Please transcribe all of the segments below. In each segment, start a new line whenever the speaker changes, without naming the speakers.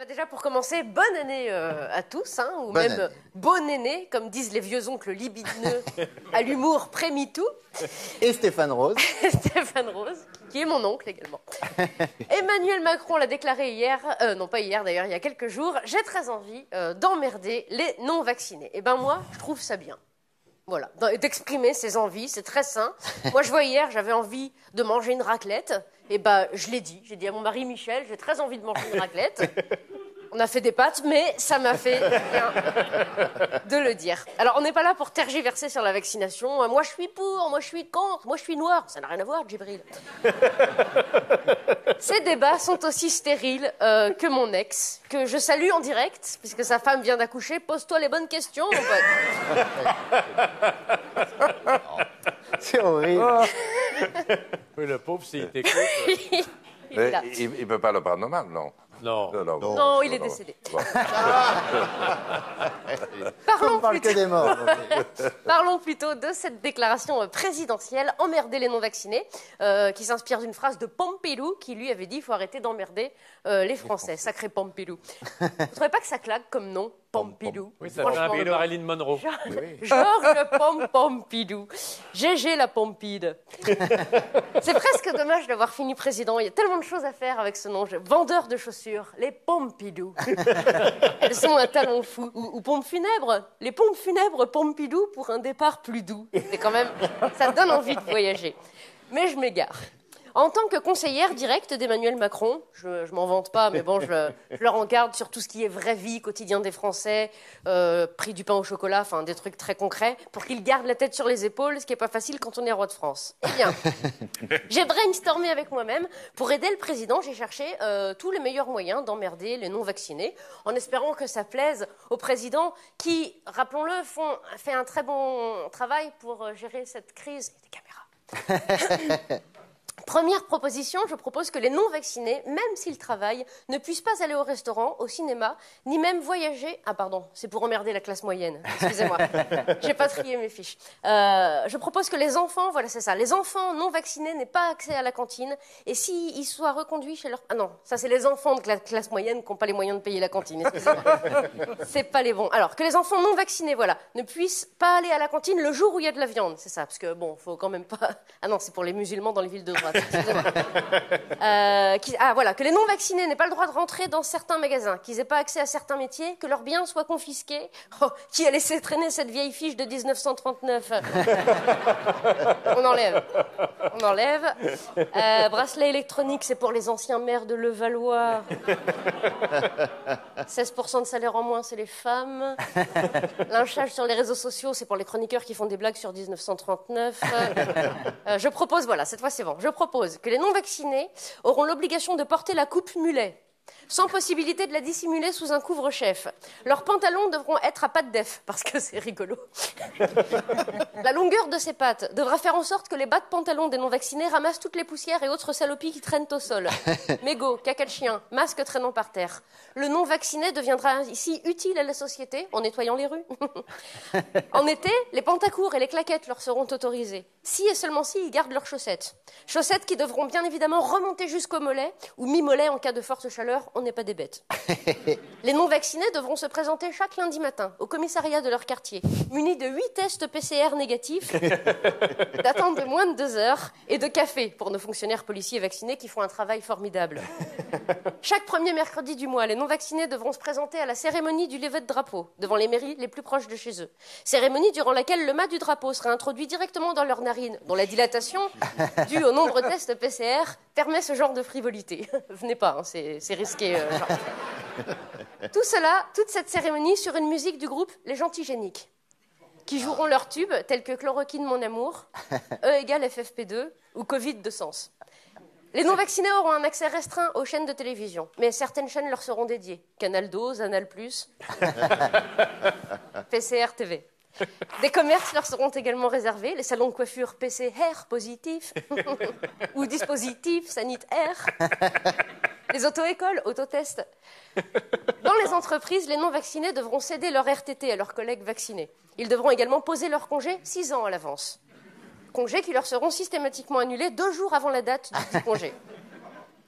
déjà pour commencer, bonne année à tous, hein, ou même bonne année, comme disent les vieux oncles libidineux à l'humour pré-MeToo.
Et Stéphane Rose.
Stéphane Rose, qui est mon oncle également. Emmanuel Macron l'a déclaré hier, non pas hier d'ailleurs, il y a quelques jours, j'ai très envie d'emmerder les non-vaccinés. Et ben moi, je trouve ça bien. Voilà, d'exprimer ses envies, c'est très sain. Moi, je vois hier, j'avais envie de manger une raclette. Et ben, je l'ai dit. J'ai dit à mon mari Michel, j'ai très envie de manger une raclette. On a fait des pâtes, mais ça m'a fait bien de le dire. Alors, on n'est pas là pour tergiverser sur la vaccination. Moi, je suis pour, moi, je suis contre, moi, je suis noir. Ça n'a rien à voir, Djibril. Ces débats sont aussi stériles que mon ex, que je salue en direct, puisque sa femme vient d'accoucher. Pose-toi les bonnes questions, mon pote.
C'est horrible.
Oui, le pauvre, s'il t'écoute.
Il est là.
Il ne peut pas le prendre mal, non?
Non.
Non, il est décédé.
Bon.
On parle que des morts.
Parlons plutôt de cette déclaration présidentielle, emmerder les non-vaccinés, qui s'inspire d'une phrase de Pompidou, qui lui avait dit il faut arrêter d'emmerder les Français. Sacré Pompidou. Vous ne trouvez pas que ça claque comme nom, Pompidou?
Oui, ça fait un peu Marilyn Monroe.
Georges Pompidou. GG la Pompide. C'est presque dommage d'avoir fini président. Il y a tellement de choses à faire avec ce nom. Vendeur de chaussures, les Pompidou. Elles sont un talent fou. Ou pompes funèbres. Les pompes funèbres Pompidou pour un départ plus doux. C'est quand même, ça donne envie de voyager. Mais je m'égare. En tant que conseillère directe d'Emmanuel Macron, je m'en vante pas, mais bon, je leur en garde sur tout ce qui est vraie vie, quotidien des Français, prix du pain au chocolat, enfin des trucs très concrets, pour qu'ils gardent la tête sur les épaules, ce qui n'est pas facile quand on est roi de France. Eh bien, j'ai brainstormé avec moi-même. Pour aider le président, j'ai cherché tous les meilleurs moyens d'emmerder les non-vaccinés, en espérant que ça plaise au président qui, rappelons-le, fait un très bon travail pour gérer cette crise. Et des caméras. Première proposition, je propose que les non-vaccinés, même s'ils travaillent, ne puissent pas aller au restaurant, au cinéma, ni même voyager. Ah pardon, c'est pour emmerder la classe moyenne. Excusez-moi, j'ai pas trié mes fiches. Je propose que les enfants, voilà c'est ça, les enfants non vaccinés n'aient pas accès à la cantine et s'ils soient reconduits chez leur... Ah non, ça c'est les enfants de la classe moyenne qui n'ont pas les moyens de payer la cantine. Excusez-moi. C'est pas les bons. Alors, que les enfants non vaccinés, voilà, ne puissent pas aller à la cantine le jour où il y a de la viande, c'est ça, parce que bon, faut quand même pas... Ah non, c'est pour les musulmans dans les villes de droite. Voilà, que les non-vaccinés n'aient pas le droit de rentrer dans certains magasins, qu'ils n'aient pas accès à certains métiers, que leurs biens soient confisqués. Oh, qui a laissé traîner cette vieille fiche de 1939? On enlève. On enlève. Bracelet électronique, c'est pour les anciens maires de Levallois. 16% de salaire en moins, c'est les femmes. Lynchage sur les réseaux sociaux, c'est pour les chroniqueurs qui font des blagues sur 1939. Je propose, voilà, cette fois c'est bon, je propose que les non-vaccinés auront l'obligation de porter la coupe mulet, sans possibilité de la dissimuler sous un couvre-chef. Leurs pantalons devront être à pattes d'F, parce que c'est rigolo. La longueur de ces pattes devra faire en sorte que les bas de pantalon des non-vaccinés ramassent toutes les poussières et autres salopies qui traînent au sol. Mégots, caca de chien, masques traînant par terre. Le non-vacciné deviendra ici utile à la société en nettoyant les rues. En été, les pantacourts et les claquettes leur seront autorisés. Si et seulement si ils gardent leurs chaussettes. Chaussettes qui devront bien évidemment remonter jusqu'au mollet ou mi-mollet en cas de forte chaleur. On n'est pas des bêtes. Les non-vaccinés devront se présenter chaque lundi matin au commissariat de leur quartier, munis de 8 tests PCR négatifs, datant de moins de 2 heures, et de café pour nos fonctionnaires policiers vaccinés qui font un travail formidable. Chaque premier mercredi du mois, les non-vaccinés devront se présenter à la cérémonie du lever de drapeau, devant les mairies les plus proches de chez eux. Cérémonie durant laquelle le mât du drapeau sera introduit directement dans leur narine, dont la dilatation, due au nombre de tests PCR, permet ce genre de frivolité. Venez pas, hein, c'est risqué. Tout cela, toute cette cérémonie sur une musique du groupe Les Gentilgéniques, qui joueront leurs tubes tels que Chloroquine mon amour, E égale FFP2 ou Covid de sens. Les non-vaccinés auront un accès restreint aux chaînes de télévision, mais certaines chaînes leur seront dédiées. Canal 12, Anal+, PCR TV. Des commerces leur seront également réservés, les salons de coiffure PCR positifs ou dispositifs sanitaires, les auto-écoles, autotests. Dans les entreprises, les non-vaccinés devront céder leur RTT à leurs collègues vaccinés. Ils devront également poser leurs congés 6 ans à l'avance. Congés qui leur seront systématiquement annulés 2 jours avant la date du congé.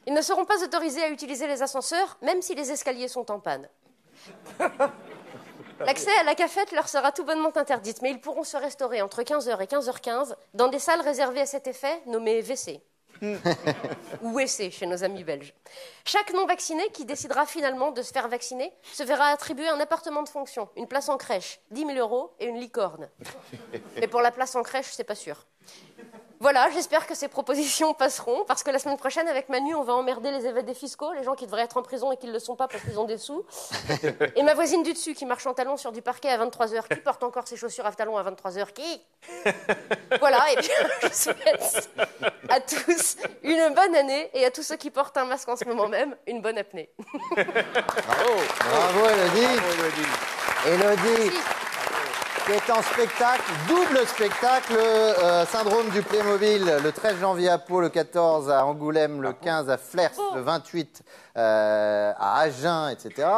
Ils ne seront pas autorisés à utiliser les ascenseurs, même si les escaliers sont en panne. L'accès à la cafette leur sera tout bonnement interdite, mais ils pourront se restaurer entre 15h et 15h15 dans des salles réservées à cet effet, nommées WC. Ou WC chez nos amis belges. Chaque non-vacciné qui décidera finalement de se faire vacciner se verra attribuer un appartement de fonction, une place en crèche, 10 000 € et une licorne. Mais pour la place en crèche, c'est pas sûr. Voilà, j'espère que ces propositions passeront, parce que la semaine prochaine, avec Manu, on va emmerder les évadés fiscaux, les gens qui devraient être en prison et qui ne le sont pas parce qu'ils ont des sous. Et ma voisine du dessus qui marche en talons sur du parquet à 23h. Qui porte encore ses chaussures à talons à 23h? Qui? Voilà, et bien, je souhaite à tous une bonne année et à tous ceux qui portent un masque en ce moment même, une bonne apnée.
Bravo, bravo Élodie. Élodie. Qui est en spectacle, double spectacle, Syndrome du Playmobil, le 13 janvier à Pau, le 14 à Angoulême, le 15 à Flers, le 28 à Agen, etc.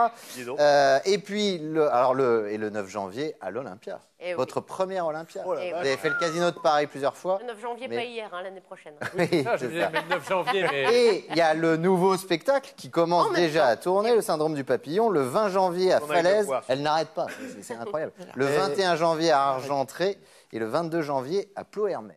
Et puis, le 9 janvier à l'Olympia. Votre première Olympia. Vous avez fait le Casino de Paris plusieurs fois.
Le 9 janvier, pas hier, l'année prochaine.
Oui,
Je
c'est
disais
ça.
le 9 janvier, mais...
Et il y a le nouveau spectacle qui commence déjà à tourner, le Syndrome du Papillon, le 20 janvier à Falaise. Elle n'arrête pas, c'est incroyable. Le 21 janvier à Argentré et le 22 janvier à Ploërmel.